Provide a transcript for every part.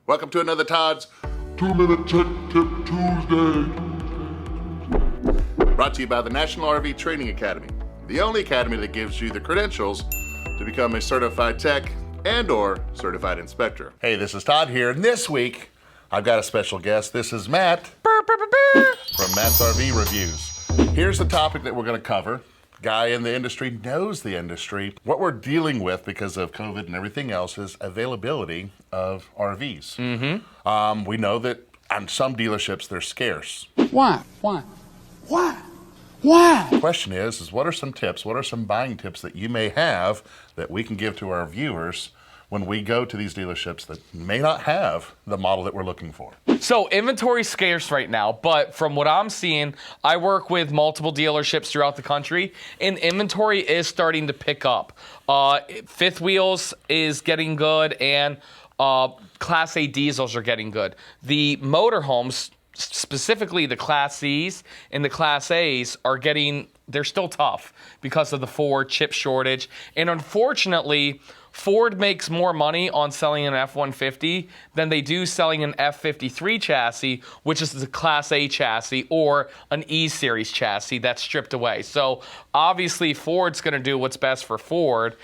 Welcome to another Todd's 2-Minute Tech Tip Tuesday. Brought to you by the National RV Training Academy, the only academy that gives you the credentials to become a certified tech and/or certified inspector. Hey, this is Todd here, and this week I've got a special guest. This is Matt from Matt's RV Reviews. Here's the topic that we're going to cover. Guy in the industry knows the industry. What we're dealing with because of COVID and everything else is availability of RVs. We know that on some dealerships they're scarce. Why? The question is what are some tips, what are some buying tips that you may have that we can give to our viewers when we go to these dealerships that may not have the model that we're looking for? So inventory's scarce right now, but from what I'm seeing, I work with multiple dealerships throughout the country, and inventory is starting to pick up. Fifth wheels is getting good, and Class A diesels are getting good. The motorhomes, specifically the Class C's and the Class A's, they're still tough because of the Ford chip shortage. And unfortunately, Ford makes more money on selling an F-150 than they do selling an F-53 chassis, which is the Class A chassis, or an E-Series chassis that's stripped away. So obviously Ford's going to do what's best for Ford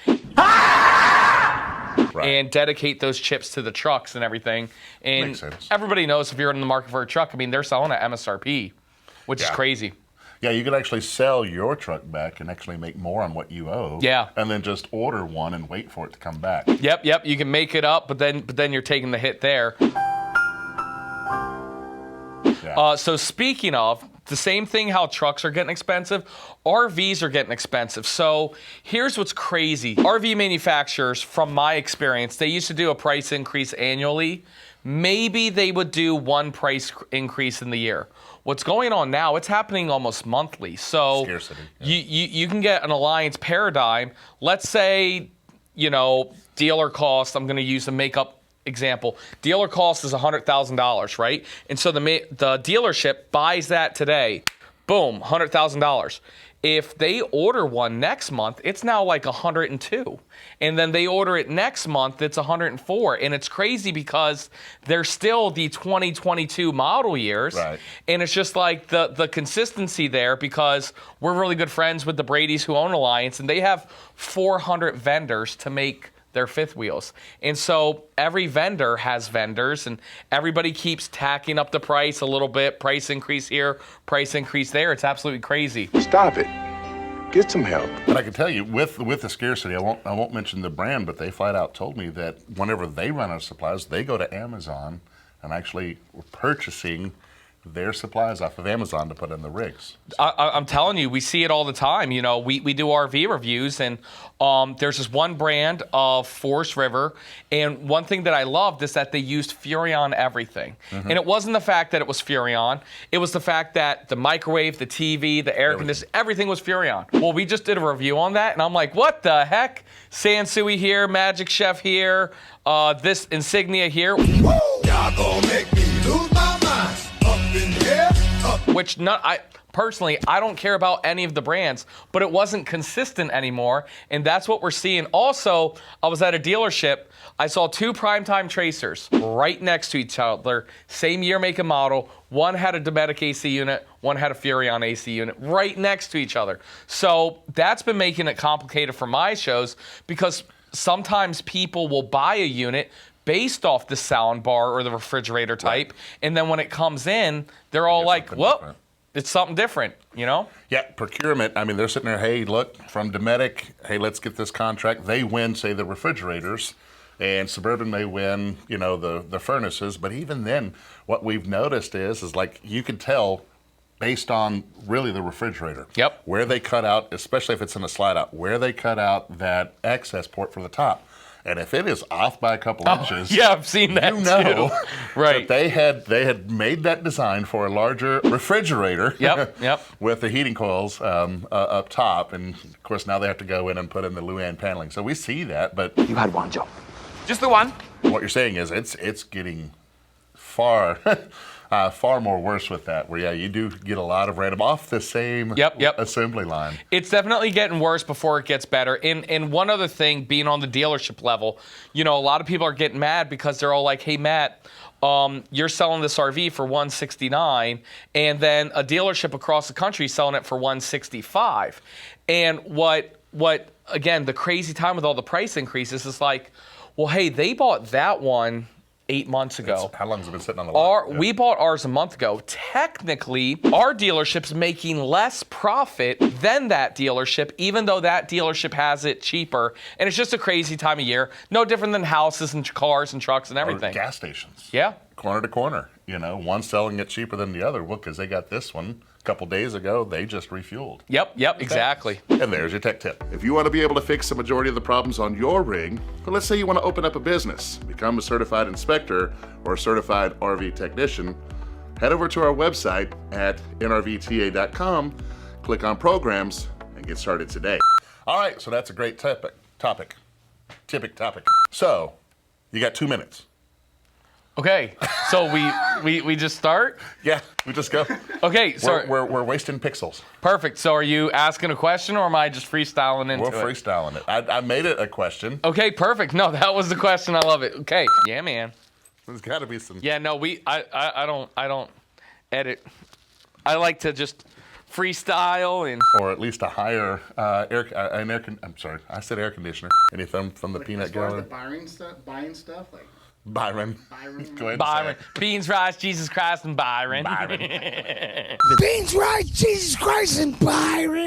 and dedicate those chips to the trucks and everything. And Makes sense. Everybody knows if you're in the market for a truck, I mean, they're selling at MSRP, which is crazy. Yeah, you could actually sell your truck back and actually make more on what you owe. Yeah. And then just order one and wait for it to come back. Yep. You can make it up, but then you're taking the hit there. Yeah. So speaking of, the same thing how trucks are getting expensive, RVs are getting expensive. So here's what's crazy. RV manufacturers, from my experience, they used to do a price increase annually. Maybe they would do one price increase in the year. What's going on now, it's happening almost monthly. So Scarcity. you can get an Alliance Paradigm. Let's say, dealer cost, I'm going to use a makeup example. Dealer cost is $100,000, right? And so the dealership buys that today. Boom, $100,000. If they order one next month, it's now like $102. And then they order it next month, it's $104. And it's crazy because they're still the 2022 model years. Right. And it's just like the consistency there, because we're really good friends with the Brady's who own Alliance, and they have 400 vendors to make their fifth wheels. And so every vendor has vendors, and everybody keeps tacking up the price a little bit, price increase here, price increase there. It's absolutely crazy. Stop it. Get some help. But I can tell you, with the scarcity, I won't mention the brand, but they flat out told me that whenever they run out of supplies, they go to Amazon and actually were purchasing their supplies off of Amazon to put in the rigs. I'm telling you, we see it all the time. We do RV reviews, and there's this one brand of Forest River, and one thing that I loved is that they used Furrion everything. And it wasn't the fact that it was Furrion, it was the fact that the microwave, the TV, the air conditioning, everything was Furrion. Well, we just did a review on that, and I'm like, what the heck? Sansui here, Magic Chef here, this Insignia here. Y'all gonna make me lose my mind. Up in here, up. Which I don't care about any of the brands, but it wasn't consistent anymore, and that's what we're seeing. Also, I was at a dealership. I saw two Primetime Tracers right next to each other, same year, make, and model. One had a Dometic AC unit, one had a Furrion AC unit, right next to each other. So that's been making it complicated for my shows, because sometimes people will buy a unit based off the sound bar or the refrigerator type, and then when it comes in, they're all like, well, different. It's something different, Yeah, procurement, I mean, they're sitting there, hey, look, from Dometic, hey, let's get this contract. They win, say, the refrigerators, and Suburban may win, the furnaces. But even then, what we've noticed is like you can tell based on really the refrigerator. Yep. Where they cut out, especially if it's in a slide out, where they cut out that access port for the top. And if it is off by a couple inches, yeah, I've seen that too. Right. That they had made that design for a larger refrigerator. Yep. With the heating coils up top, and of course now they have to go in and put in the Luan paneling. So we see that, but You had one job. Just the one? what you're saying is it's getting far, far more worse with that. Where you do get a lot of random off the same Yep. assembly line. It's definitely getting worse before it gets better. And one other thing, being on the dealership level, a lot of people are getting mad because they're all like, "Hey, Matt, you're selling this RV for $169, and then a dealership across the country is selling it for $165." And what again, the crazy time with all the price increases is like, well, hey, they bought that one 8 months ago. How long has it been sitting on the lot? We bought ours a month ago. Technically, our dealership's making less profit than that dealership, even though that dealership has it cheaper. And it's just a crazy time of year. No different than houses and cars and trucks and Or everything. gas stations. Yeah. Corner to corner. One selling it cheaper than the other. Well, because they got this one a couple days ago, they just refueled. Yep, exactly. And there's your tech tip. If you want to be able to fix the majority of the problems on your rig, well, let's say you want to open up a business, become a certified inspector or a certified RV technician, head over to our website at nrvta.com, click on programs, and get started today. All right, so that's a great topic. So, you got 2 minutes. Okay, so we just start? Yeah, we just go. Okay, so We're wasting pixels. perfect. So are you asking a question, or am I just freestyling into We're it? freestyling it. I made it a question. Okay, perfect. No, that was the question. I love it. Okay, yeah, man. There's got to be some. Yeah, no, I don't edit. I like to just freestyle and. Or at least a higher I'm sorry, I said air conditioner. Anything from the peanut As far as gallery? the buying stuff, like Byron. Byron. Go ahead and Byron, say it. beans, rice, Jesus Christ, and Byron. Byron. Beans, rice, Jesus Christ, and Byron.